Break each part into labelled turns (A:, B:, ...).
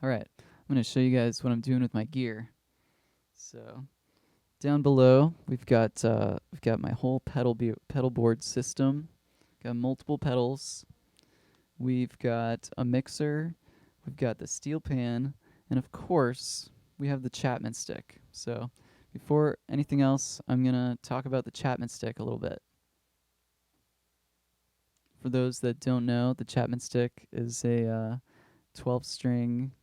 A: Alright, I'm going to show you guys what I'm doing with my gear. So, down below, we've got my whole pedalboard system. Got multiple pedals. We've got a mixer. We've got the steel pan. And of course, we have the Chapman stick. So, before anything else, I'm going to talk about the Chapman stick a little bit. For those that don't know, the Chapman stick is a 12-string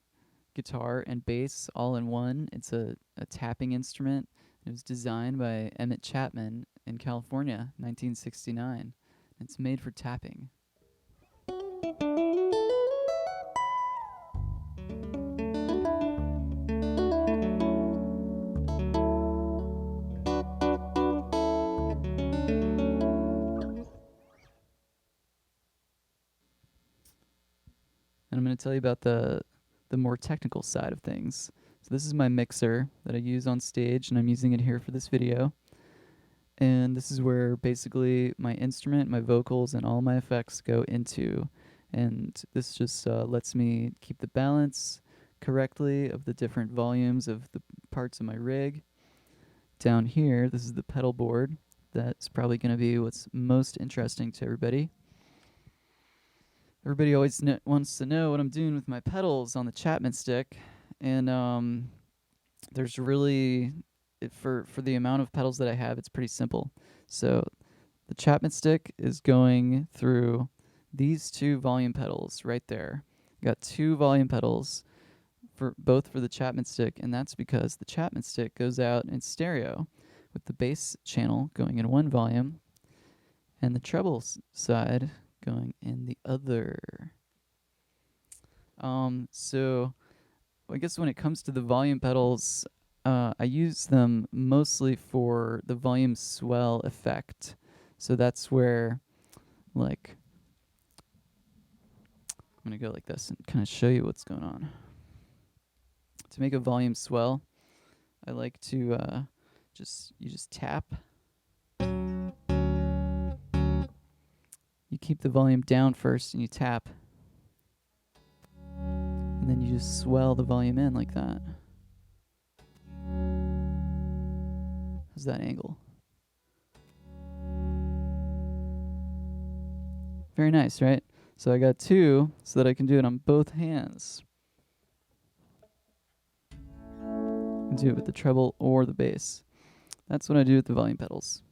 A: guitar and bass all in one. It's a tapping instrument. It was designed by Emmett Chapman in California, 1969. It's made for tapping. And I'm going to tell you about the more technical side of things. So this is my mixer that I use on stage, and I'm using it here for this video. And this is where basically my instrument, my vocals, and all my effects go into. And this just lets me keep the balance correctly of the different volumes of the parts of my rig. Down here, this is the pedal board. That's probably going to be what's most interesting to everybody. Everybody always wants to know what I'm doing with my pedals on the Chapman stick, and there's really, for the amount of pedals that I have, it's pretty simple. So the Chapman stick is going through these two volume pedals right there. Got two volume pedals for both for the Chapman stick, and that's because the Chapman stick goes out in stereo with the bass channel going in one volume and the treble side going in the other. So I guess when it comes to the volume pedals, I use them mostly for the volume swell effect. So that's where, like, I'm going to go like this and kind of show you what's going on. To make a volume swell, I like to you just tap. You keep the volume down first and you tap. And then you just swell the volume in like that. How's that angle? Very nice, right? So I got two so that I can do it on both hands. I can do it with the treble or the bass. That's what I do with the volume pedals.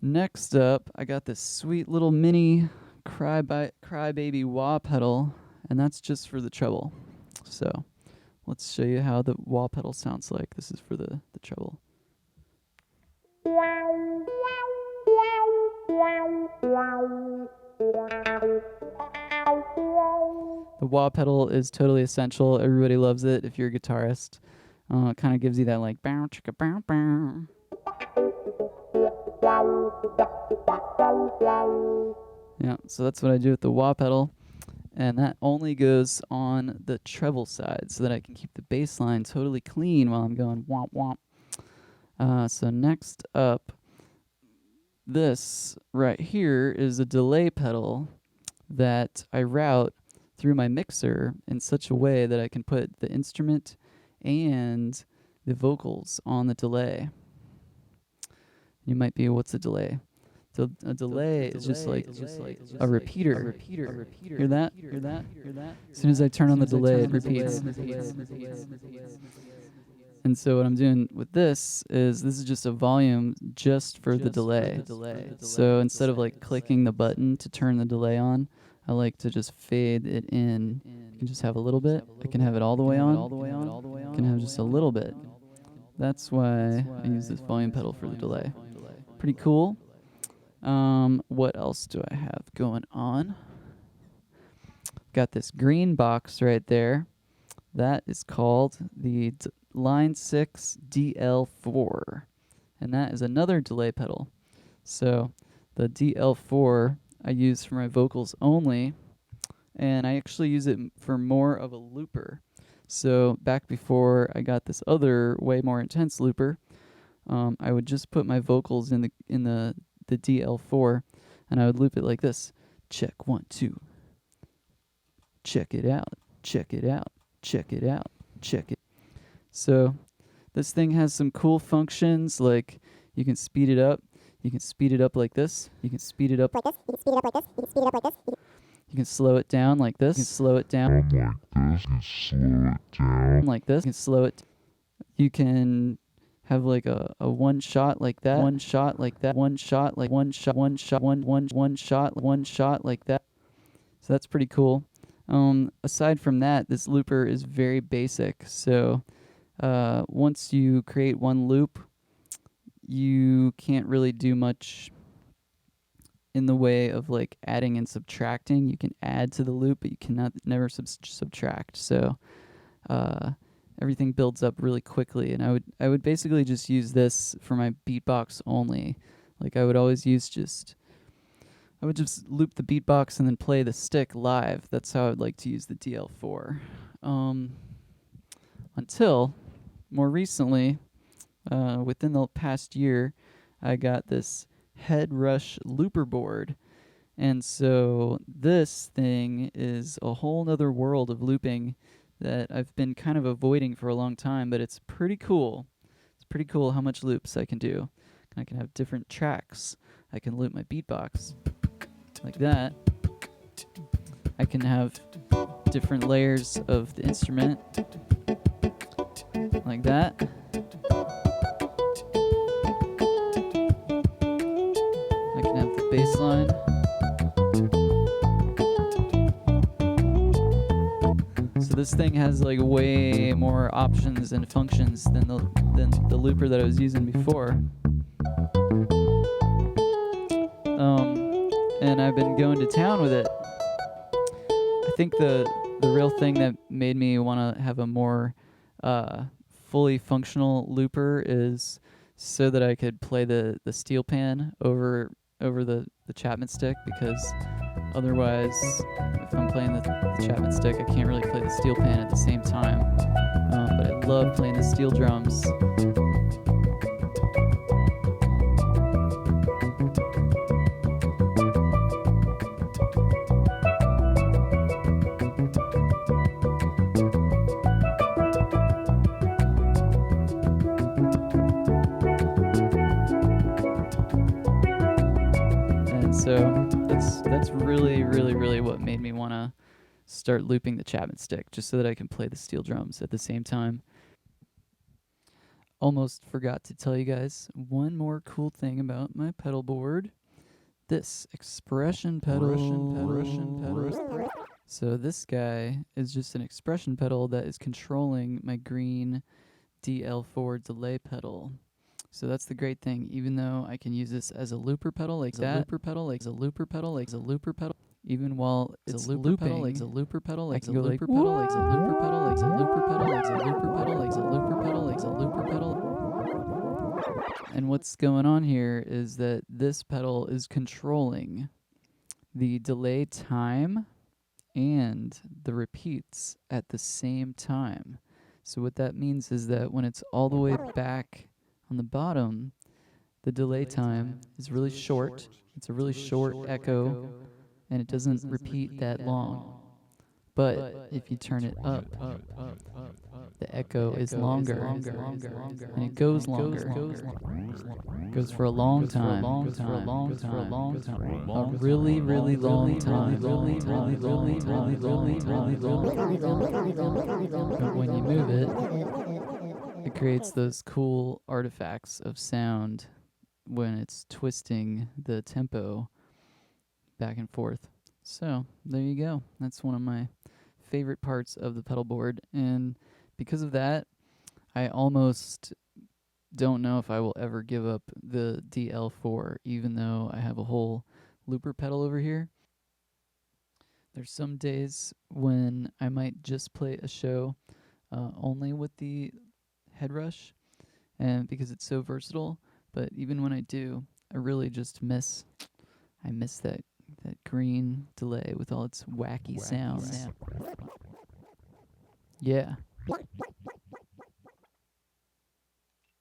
A: Next up, I got this sweet little mini crybaby wah pedal, and that's just for the treble. So let's show you how the wah pedal sounds like. This is for the treble. The wah pedal is totally essential. Everybody loves it if you're a guitarist. It kind of gives you that like bow chicka bow bow. Yeah, so that's what I do with the wah pedal, and that only goes on the treble side so that I can keep the bass line totally clean while I'm going womp womp. So next up, this right here is a delay pedal that I route through my mixer in such a way that I can put the instrument and the vocals on the delay. You might be, what's a delay? So a delay is just like a repeater. Hear that? As soon as I turn on the delay, it repeats. And so what I'm doing with this is just a volume just for the delay. So instead of like clicking the button to turn the delay on, I like to just fade it in. You can just have a little bit. I can have it all the way on. I can have just a little bit. That's why I use this volume pedal for the delay. Pretty cool. What else do I have going on? Got this green box right there. That is called the Line 6 DL4. And that is another delay pedal. So the DL4 I use for my vocals only, and I actually use it for more of a looper. So back before I got this other way more intense looper, I would just put my vocals in the DL4, and I would loop it like this. Check 1 2. Check it out. check it out, check it out, check it. So this thing has some cool functions, like you can speed it up. You can speed it up like this. You can speed it up like this. You can speed it up like this. You can speed it up like this. You can slow it down like this. You can slow it down like this. You can slow it down like this. You can slow it. You can have like a one shot like that. One shot like that. One shot like one shot. One shot. One shot like that. So that's pretty cool. Aside from that, this looper is very basic. So once you create one loop, you can't really do much in the way of like adding and subtracting. You can add to the loop, but you cannot never subtract. So everything builds up really quickly, and I would basically just use this for my beatbox only. Like I would just loop the beatbox and then play the stick live. That's how I would like to use the DL4. Until more recently, within the past year, I got this head rush looper board. And so this thing is a whole nother world of looping that I've been kind of avoiding for a long time, but it's pretty cool. It's pretty cool how much loops I can do. I can have different tracks. I can loop my beatbox like that. I can have different layers of the instrument like that. I can have the bass line. So this thing has like way more options and functions than the looper that I was using before. And I've been going to town with it. I think the real thing that made me want to have a more fully functional looper is so that I could play the steel pan over the Chapman stick, because otherwise, if I'm playing the Chapman stick, I can't really play the steel pan at the same time. But I love playing the steel drums. So that's really what made me want to start looping the Chapman stick, just so that I can play the steel drums at the same time. Almost forgot to tell you guys one more cool thing about my pedal board. This expression pedal. So this guy is just an expression pedal that is controlling my green DL4 delay pedal. So that's the great thing. Even though I can use this as a looper pedal, like that, looper pedal, like a looper pedal, like a looper pedal. Even while it's looping, like a looper pedal, like a looper pedal, like a looper pedal, like a looper pedal, like a looper pedal, like a looper pedal, like a looper pedal. And what's going on here is that this pedal is controlling the delay time and the repeats at the same time. So what that means is that when it's all the way back on the bottom, the delay time is really short. It's a really short echo, and it doesn't repeat that long. But if you turn it up, the echo is longer, and it goes longer. It goes for a long time. A really long time. But when you move it, it creates those cool artifacts of sound when it's twisting the tempo back and forth. So there you go. That's one of my favorite parts of the pedal board, and because of that, I almost don't know if I will ever give up the DL4, even though I have a whole looper pedal over here. There's some days when I might just play a show only with the head rush, and because it's so versatile. But even when I do, I really just miss that green delay with all its wacky sounds. Yeah.